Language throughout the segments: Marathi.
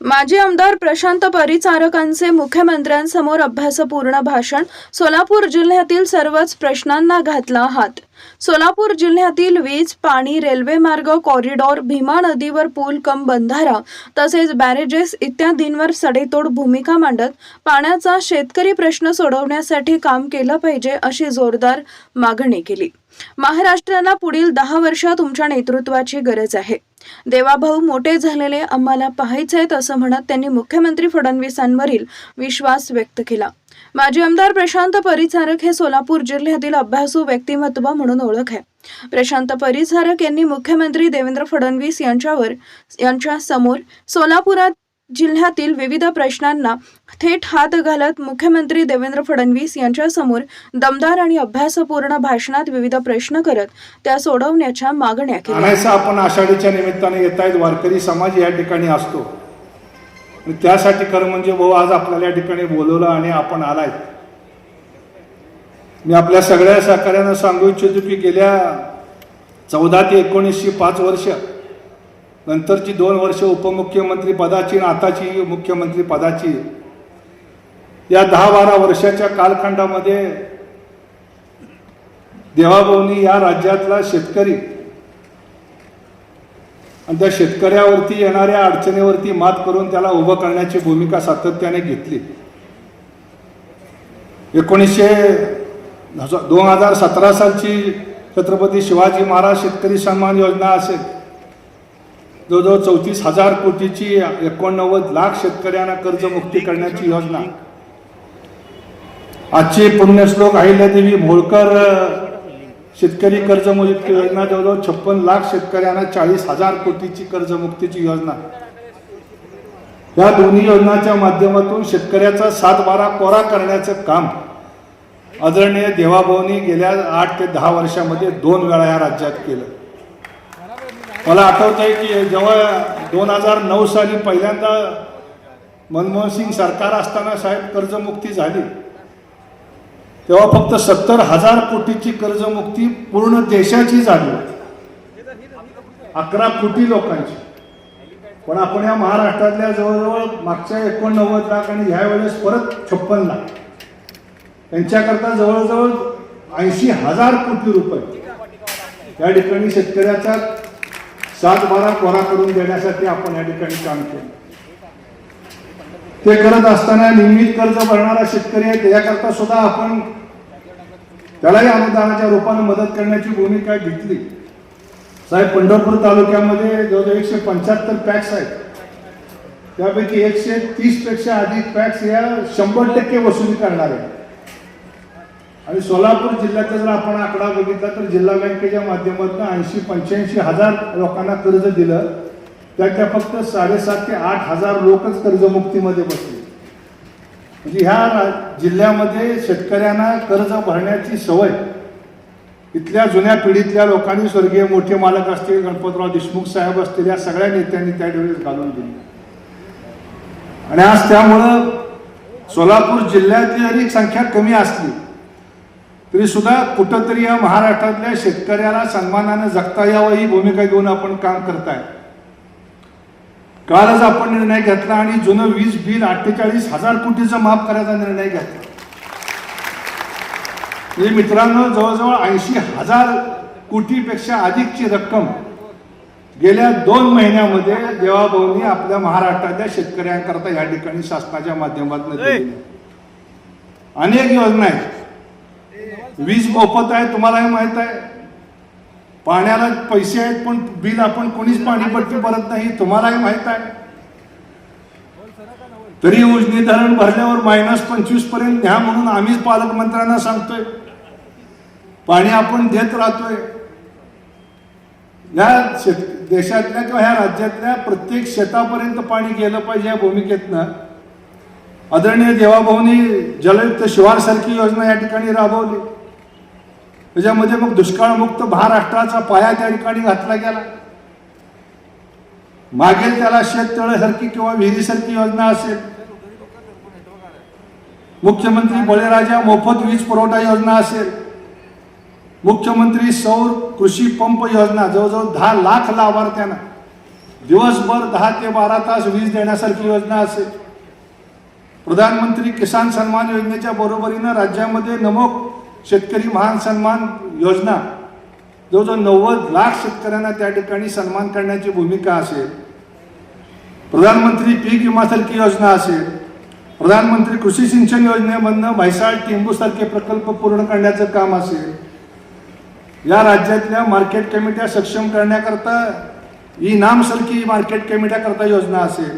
माजी आमदार प्रशांत परिचारकांचे मुख्यमंत्र्यांसमोर अभ्यासपूर्ण भाषण. सोलापूर जिल्ह्यातील सर्वच प्रश्नांना घातला हात. सोलापूर जिल्ह्यातील वीज, पाणी, रेल्वे मार्ग, कॉरिडॉर, भीमा नदीवर पूल कम बंधारा तसेच बॅरेजेस इत्यादींवर सडेतोड भूमिका मांडत पाण्याचा शेतकरी प्रश्न सोडवण्यासाठी काम केलं पाहिजे अशी जोरदार मागणी केली. महाराष्ट्राला पुढील 10 वर्ष तुमच्या नेतृत्वाची गरज आहे. देवाभाऊ मोठे झालेले आम्हाला पाहायचेत असं म्हणत त्यांनी मुख्यमंत्री फडणवीसांवरील विश्वास व्यक्त केला. माजी आमदार प्रशांत परिचारक हे सोलापूर जिल्ह्यातील अभ्यासू व्यक्तिमत्व म्हणून ओळख आहे. प्रशांत परिचारक यांनी मुख्यमंत्री देवेंद्र फडणवीस यांच्या समोर सोलापुरात जिल्ह्यातील विविध प्रश्नांना थेट हात घालत मुख्यमंत्री देवेंद्र फडणवीस यांच्या समोर दमदार आणि अभ्यासपूर्ण भाषणात विविध प्रश्न करत त्या सोडवण्याच्या मागण्या केल्या. आपण आषाढीच्या निमित्ताने येत आहेत. वारकरी समाज या ठिकाणी असतो. त्यासाठी खरं म्हणजे भाऊ आज आपल्याला या ठिकाणी बोलवलं आणि आपण आलाय. मी आपल्या सगळ्या सहकार्यांना सांगू इच्छितो की गेल्या 14 ते 19 5 वर्ष नंतरची 2 वर्ष उपमुख्यमंत्री पदाची आणि आताची मुख्यमंत्री पदाची या 10-12 वर्षाच्या कालखंडामध्ये देवाभाऊंनी या राज्यातला शेतकरी आणि त्या शेतकऱ्यावरती येणाऱ्या अडचणीवरती मात करून त्याला उभं करण्याची भूमिका सातत्याने घेतली. 2017 सालची छत्रपती शिवाजी महाराज शेतकरी सन्मान योजना असेल, जवळजवळ 34,000 कोटीची 89 लाख शेतकऱ्यांना कर्जमुक्ती करण्याची योजना. आजचे पुण्यश्लोक अहिल्यादेवी होळकर शेतकरी कर्जमुक्ती योजना, जवळजवळ 56 लाख शेतकऱ्यांना 40,000 कोटीची कर्जमुक्तीची योजना. या दोन्ही योजनांच्या माध्यमातून शेतकऱ्याचा 7-12 कोरा करण्याचं काम आदरणीय देवाभाऊंनी गेल्या 8 ते 10 वर्षामध्ये 2 वेळा या राज्यात केलं. मला आठवत आहे की जेव्हा 2009 साली पहिल्यांदा मनमोहन सिंग सरकार असताना साहेब कर्जमुक्ती झाली, तेव्हा फक्त 70,000 कोटीची कर्जमुक्ती पूर्ण देशाची झाली, 11 कोटी लोकांची. पण आपण या महाराष्ट्रातल्या जवळजवळ मागच्या 89 लाख आणि ह्या वेळेस परत 56 लाख यांच्याकरता जवळजवळ 80,000 कोटी रुपये या ठिकाणी शेतकऱ्याचा 7-12 कोरा करून देण्यासाठी आपण या ठिकाणी काम केलं. ते करत असताना नियमित कर्ज भरणारा शेतकरी आहे त्याच्याकरता सुद्धा आपण त्यालाही अनुदानाच्या रूपाने मदत करण्याची भूमिका घेतली. साहेब, पंढरपूर तालुक्यामध्ये जवळजवळ 175 पॅक्स आहेत. त्यापैकी 130 पेक्षा अधिक पॅक्स या 100% वसुली करणार आहे. आणि सोलापूर जिल्ह्याचा जर आपण आकडा बघितला तर जिल्हा बँकेच्या माध्यमातून 80-85 हजार लोकांना कर्ज दिलं, त्याच्या फक्त 7,500 ते 8,000 लोकच कर्जमुक्तीमध्ये बसले. म्हणजे ह्या जिल्ह्यामध्ये शेतकऱ्यांना कर्ज भरण्याची सवय इथल्या जुन्या पिढीतल्या लोकांनी, स्वर्गीय मोठे मालक असतील, गणपतराव देशमुख साहेब असतील, या सगळ्या नेत्यांनी त्या वेळेस घालून दिली. आणि आज त्यामुळं सोलापूर जिल्ह्यातली जरी संख्या कमी असली तरी सुद्धा कुठंतरी या महाराष्ट्रातल्या शेतकऱ्याला सन्मानाने जगता यावं ही भूमिका घेऊन आपण काम करताय. कालच आपण निर्णय घेतला आणि जुनं वीज बिल 48,000 कोटीचं माफ करायचा निर्णय घेतला. म्हणजे मित्रांनो, जवळजवळ 80,000 कोटीपेक्षा अधिकची रक्कम गेल्या 2 महिन्यामध्ये देवाभाऊंनी आपल्या महाराष्ट्रातल्या शेतकऱ्यांकरता या ठिकाणी शासनाच्या माध्यमातून दिली. अनेक योजना आहेत. वीज मोफत आहे, तुम्हालाही माहित आहे. पाण्याला पैसे आहेत पण बिल आपण कोणीच पाणीपट्टी भरत नाही, तुम्हालाही माहित आहे. तरी उजनी धरण भरल्यावर -25 पर्यंत न्या म्हणून आम्हीच पालकमंत्र्यांना सांगतोय. पाणी आपण देत राहतोय. या देशातल्या किंवा ह्या राज्यातल्या प्रत्येक शेतापर्यंत पाणी गेलं पाहिजे या भूमिकेतनं आदरणीय देवाभाऊंनी जलयुक्त शिवार सारखी योजना या ठिकाणी राबवली. त्याच्यामध्ये मग दुष्काळमुक्त महाराष्ट्राचा पाया त्या ठिकाणी घातला गेला. मागेल त्याला शेततळ्यासारखी किंवा विहिरीसारखी योजना असेल, मुख्यमंत्री बळीराजा मोफत वीज पुरवठा योजना असेल, मुख्यमंत्री सौर कृषी पंप योजना जवळजवळ 10 लाख लाभार्थ्यांना दिवसभर 10 ते 12 तास वीज देण्यासारखी योजना असेल. प्रधानमंत्री किसान सन्मान योजनेच्या बरोबरीनं राज्यामध्ये नमो शेतकरी महान सन्मान योजना जवळजवळ 90 लाख शेतकऱ्यांना त्या ठिकाणी सन्मान करण्याची भूमिका असेल. प्रधानमंत्री पीक विमासारखी योजना असेल. प्रधानमंत्री कृषी सिंचन योजनेमधनं म्हैसाळ टेंबूसारखे प्रकल्प पूर्ण करण्याचं काम असेल. या राज्यातल्या मार्केट कमिट्या सक्षम करण्याकरता इनाम सारखी मार्केट कमिट्या करता योजना असेल.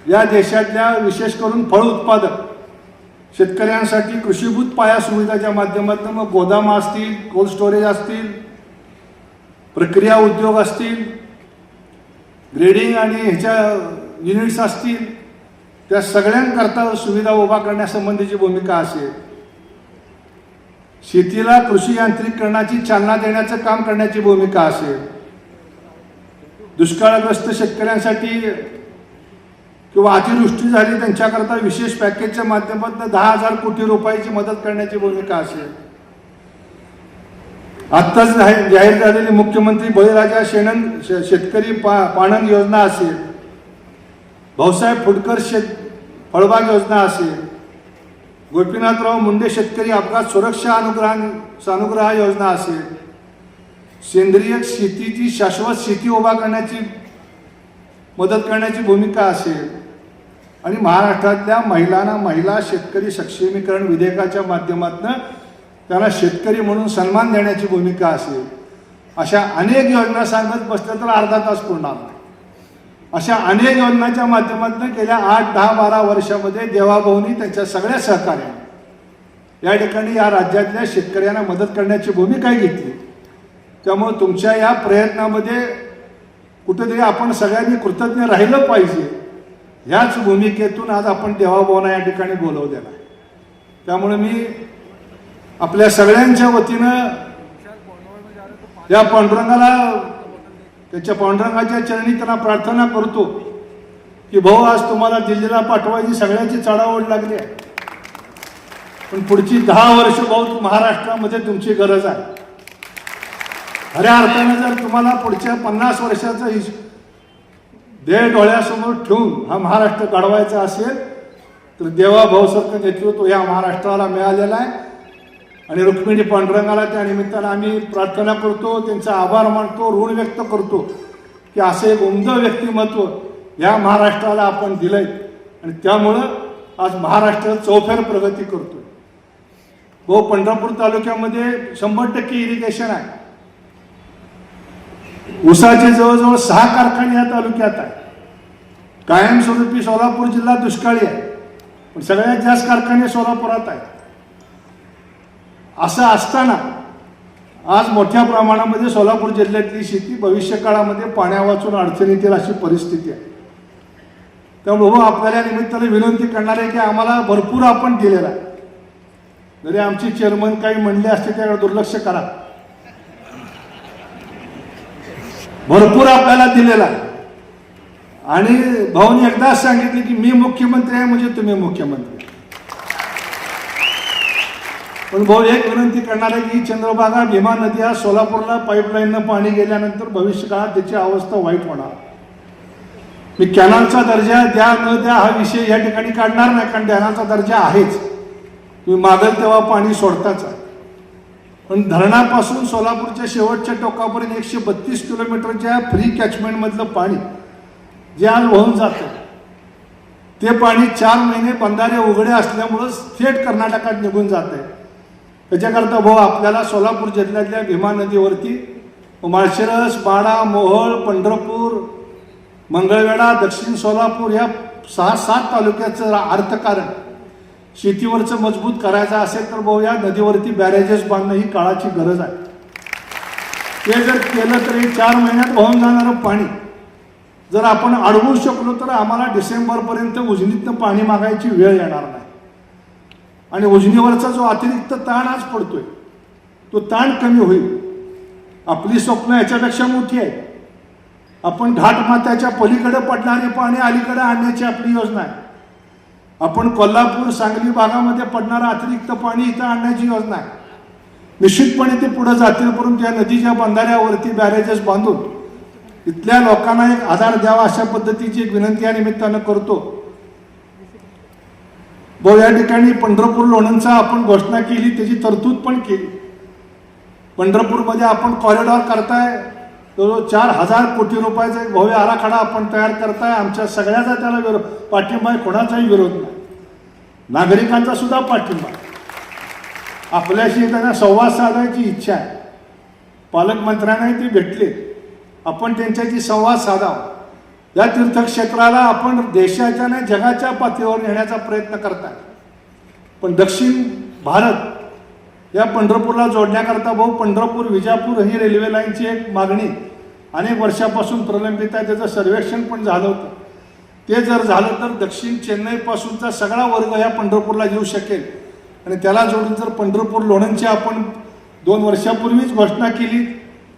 या देशातल्या विशेष करून फळ उत्पादक शेतकऱ्यांसाठी कृषीभूत पाया सुविधाच्या माध्यमातून मग गोदाम असतील, कोल्ड स्टोरेज असतील, प्रक्रिया उद्योग असतील, ग्रेडिंग आणि ह्याच्या युनिट्स असतील, त्या सगळ्यांकरता सुविधा उभा करण्यासंबंधीची भूमिका असेल. शेतीला कृषी यांत्रिकीकरणाची चालना देण्याचं काम करण्याची भूमिका असेल. दुष्काळग्रस्त शेतकऱ्यांसाठी किंवा अतिवृष्टी झाली त्यांच्याकरता विशेष पॅकेजच्या माध्यमातून 10,000 कोटी रुपयाची मदत करण्याची भूमिका असेल. आत्ताच जाहीर झालेली मुख्यमंत्री बळीराजा शेतकरी पाणंद योजना असेल. भाऊसाहेब फुटकर फळबाग योजना असेल. गोपीनाथराव मुंडे शेतकरी अपघात सुरक्षा अनुग्रह योजना असेल. सेंद्रिय शेतीची शाश्वत शेती उभा करण्याची मदत करण्याची भूमिका असेल. आणि महाराष्ट्रातल्या महिला शेतकरी सक्षमीकरण विधेयकाच्या माध्यमातून त्यांना शेतकरी म्हणून सन्मान देण्याची भूमिका असेल. अशा अनेक योजना सांगत बसल्या तर अर्धा तास पुरणार नाही. अशा अनेक योजनांच्या माध्यमातून गेल्या 8, 10, 12 वर्षामध्ये देवाभाऊंनी त्यांच्या सगळ्या सहकार्याने या ठिकाणी या राज्यातल्या शेतकऱ्यांना मदत करण्याची भूमिका घेतली. त्यामुळे तुमच्या या प्रयत्नामध्ये कुठेतरी आपण सगळ्यांनी कृतज्ञ राहिलं पाहिजे. ह्याच भूमिकेतून आज आपण देवाभाऊंना या ठिकाणी बोलवलेला आहे. त्यामुळे मी आपल्या सगळ्यांच्या वतीनं या पांडुरंगाला त्याच्या पांडुरंगाच्या चरणी त्यांना प्रार्थना करतो की भाऊ आज तुम्हाला दिल्लीला पाठवायची सगळ्यांची चढाओढ लागली आहे, पण पुढची 10 वर्ष भाऊ महाराष्ट्रामध्ये तुमची गरज आहे. खऱ्या अर्थाने जर तुम्हाला पुढच्या 50 वर्षाचा ध्येय डोळ्यासमोर ठेवून हा महाराष्ट्र घडवायचा असेल तर देवाभाऊसारखं नेतृत्व या महाराष्ट्राला मिळालेलं आहे. आणि रुक्मिणी पांडुरंगाला त्या निमित्तानं आम्ही प्रार्थना करतो, त्यांचा आभार मानतो, ऋण व्यक्त करतो की असं एक उमदं व्यक्तिमत्व या महाराष्ट्राला आपण दिलंय आणि त्यामुळं आज महाराष्ट्र चौफेर प्रगती करतो. भाऊ पंढरपूर तालुक्यामध्ये 100% इरिगेशन आहे. ऊसाचे जवळजवळ 6 कारखाने या तालुक्यात आहे. कायमस्वरूपी सोलापूर जिल्हा दुष्काळी आहे, पण सगळ्यात जास्त कारखाने सोलापुरात आहेत. असं असताना आज मोठ्या प्रमाणामध्ये सोलापूर जिल्ह्यातली शेती भविष्य काळामध्ये पाण्या वाचून अडचणीत येईल अशी परिस्थिती आहे. त्यामुळे आपल्याला निमित्ताने विनंती करणार आहे की आम्हाला भरपूर आपण दिलेला आहे. जरी आमचे चेअरमन काही म्हणले असते त्याकडे दुर्लक्ष करा. भरपूर आपल्याला दिलेला आहे. आणि भाऊनी एकदाच सांगितले की मी मुख्यमंत्री आहे म्हणजे तुम्ही मुख्यमंत्री. पण भाऊ एक विनंती करणार आहे की चंद्रभागा भीमा नदी हा सोलापूरला पाईपलाईननं पाणी गेल्यानंतर भविष्य काळात त्याची अवस्था वाईट होणार. मी कॅनलचा दर्जा द्या न द्या हा विषय या ठिकाणी काढणार नाही, कारण कॅनलचा दर्जा आहेच. तुम्ही मागल तेव्हा पाणी सोडताच आहे. पण धरणापासून सोलापूरच्या शेवटच्या टोकापर्यंत 132 किलोमीटरच्या फ्री कॅचमेंटमधलं पाणी जे आज वाहून जातं ते पाणी 4 महिने बंधारे उघडे असल्यामुळं थेट कर्नाटकात निघून जात आहे. त्याच्याकरता भाऊ आपल्याला सोलापूर जिल्ह्यातल्या भीमा नदीवरती माळशिरस, माढा, मोहोळ, पंढरपूर, मंगळवेढा, दक्षिण सोलापूर या 6-7 तालुक्याचं अर्थकारण शेतीवरचं मजबूत करायचं असेल तर भाऊ या नदीवरती बॅरेजेस बांधणं ही काळाची गरज आहे. ते जर केलं तर 4 महिन्यात वाहून जाणारं पाणी जर आपण अडवू शकलो तर आम्हाला डिसेंबरपर्यंत उजनीतनं पाणी मागायची वेळ येणार नाही. आणि उजनीवरचा जो अतिरिक्त ताण आज पडतोय तो ताण कमी होईल. आपली स्वप्न याच्यापेक्षा मोठी आहे. आपण घाटमाथ्याच्या पलीकडे पडणारे पाणी अलीकडे आणण्याची आपली योजना आहे. आपण कोल्हापूर, सांगली भागामध्ये पडणारं अतिरिक्त पाणी इथं आणण्याची योजना आहे. निश्चितपणे ते पुढे जातील, परंतु या नदीच्या बंधाऱ्यावरती बॅरेजेस बांधून इथल्या लोकांना एक आधार द्यावा अशा पद्धतीची एक विनंती या निमित्तानं करतो. भाऊ, या ठिकाणी पंढरपूर लोणंदचा आपण घोषणा केली, त्याची तरतूद पण केली. पंढरपूरमध्ये आपण कॉरिडॉर करताय, तो 4,000 कोटी रुपयाचा एक भव्य आराखडा आपण तयार करताय. आमच्या सगळ्याचा त्याला पाठिंबा आहे, कोणाचाही विरोध नाही, नागरिकांचा सुद्धा पाठिंबा. आपल्याशी त्यांना संवाद साधायची इच्छा आहे. पालकमंत्र्यांनाही ते भेटले, आपण त्यांच्याशी संवाद साधावा. या तीर्थक्षेत्राला आपण देशाच्या नाही जगाच्या पातळीवर नेण्याचा प्रयत्न करताय. पण दक्षिण भारत या पंढरपूरला जोडण्याकरता भाऊ, पंढरपूर विजापूर ही रेल्वे लाईनची एक मागणी अनेक वर्षापासून प्रलंबित आहे. त्याचं सर्वेक्षण पण झालं होतं. ते जर झालं तर दक्षिण चेन्नईपासूनचा सगळा वर्ग या पंढरपूरला येऊ शकेल. आणि त्याला जोडून जर पंढरपूर लोणंदची आपण 2 वर्षापूर्वीच घोषणा केली,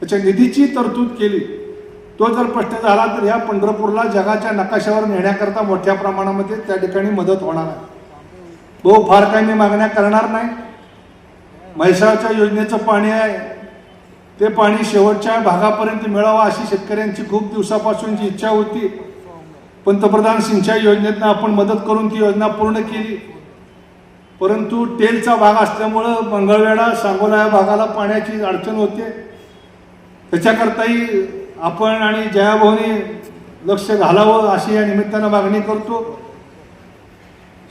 त्याच्या निधीची तरतूद केली, तो जर प्रश्न झाला तर ह्या पंढरपूरला जगाच्या नकाशावर नेण्याकरता मोठ्या प्रमाणामध्ये त्या ठिकाणी मदत होणार आहे. भाऊ, फार काही मी मागण्या करणार नाही. म्हैसाळच्या योजनेचं पाणी आहे, ते पाणी शेवटच्या भागापर्यंत मिळावं अशी शेतकऱ्यांची खूप दिवसापासूनची इच्छा होती. पंतप्रधान सिंचाई योजनेतनं आपण मदत करून ती योजना पूर्ण केली. परंतु टेलचा भाग असल्यामुळं मंगळवेढा सांगोला या भागाला पाण्याची अडचण होते. त्याच्याकरताही आपण आणि जयाभाऊनी लक्ष घालावं अशी या निमित्तानं मागणी करतो.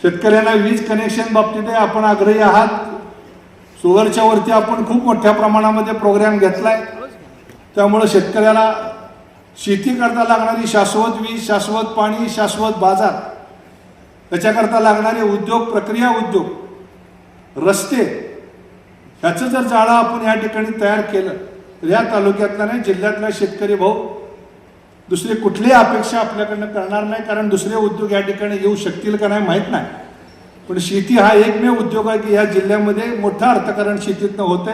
शेतकऱ्यांना वीज कनेक्शन बाबतीत आपण आग्रही आहात. सोलरच्या वरती आपण खूप मोठ्या प्रमाणामध्ये प्रोग्राम घेतलाय. त्यामुळं शेतकऱ्याला शेती करता लागणारी शाश्वत वीज, शाश्वत पाणी, शाश्वत बाजार, त्याच्याकरता लागणारे उद्योग, प्रक्रिया उद्योग, रस्ते, ह्याचं जर जाळं आपण या ठिकाणी तयार केलं तर या तालुक्यातला नाही जिल्ह्यातला शेतकरी भाऊ दुसरी कुठलीही अपेक्षा आपल्याकडनं करणार नाही. कारण दुसरे उद्योग या ठिकाणी येऊ शकतील का नाही माहीत नाही. पण शेती हा एकमेव उद्योग आहे की या जिल्ह्यामध्ये मोठं अर्थकारण शेतीतनं होतंय.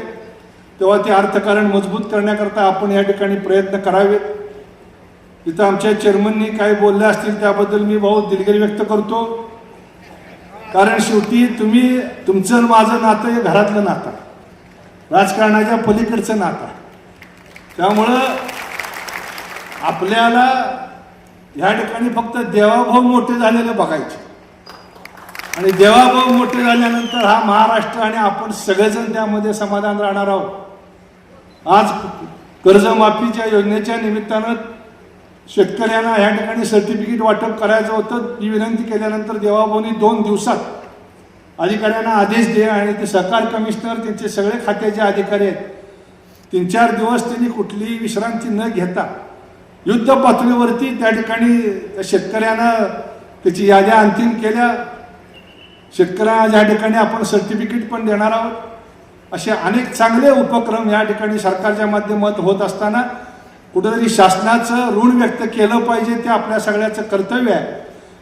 तेव्हा ते अर्थकारण मजबूत करण्याकरता आपण या ठिकाणी प्रयत्न करावेत. इथं आमच्या चेअरमननी काय बोलले असतील त्याबद्दल मी भाऊ दिलगिरी व्यक्त करतो. कारण शेवटी तुमचं माझं नातं हे घरातलं नातं, राजकारणाच्या पलीकडचं नातं. त्यामुळं आपल्याला ह्या ठिकाणी फक्त देवाभाऊ मोठे झालेले बघायचे आणि देवाभाऊ मोठे झाल्यानंतर हा महाराष्ट्र आणि आपण सगळेजण त्यामध्ये समाधान राहणार आहोत. आज कर्जमाफीच्या योजनेच्या निमित्तानं शेतकऱ्यांना ह्या ठिकाणी सर्टिफिकेट वाटप करायचं होतं. ही विनंती केल्यानंतर देवाभाऊनी 2 दिवसात अधिकाऱ्यांना आदेश दिले आणि ते सहकार कमिशनर, त्यांचे सगळे खात्याचे अधिकारी आहेत, 3-4 दिवस त्यांनी कुठलीही विश्रांती न घेता युद्ध पातळीवरती त्या ठिकाणी शेतकऱ्यांना त्याची याद्या अंतिम केल्या. शेतकऱ्यांना ज्या ठिकाणी आपण सर्टिफिकेट पण देणार आहोत, असे अनेक चांगले उपक्रम या ठिकाणी सरकारच्या माध्यमात होत असताना कुठेतरी शासनाचं ऋण व्यक्त केलं पाहिजे. ते आपल्या सगळ्याचं कर्तव्य आहे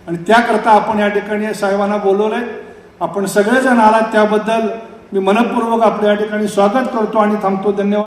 आणि त्याकरता आपण या ठिकाणी साहेबांना बोलवलंय. आपण सगळेजण आलात त्याबद्दल मी मनपूर्वक आपल्या या ठिकाणी स्वागत करतो आणि थांबतो. धन्यवाद.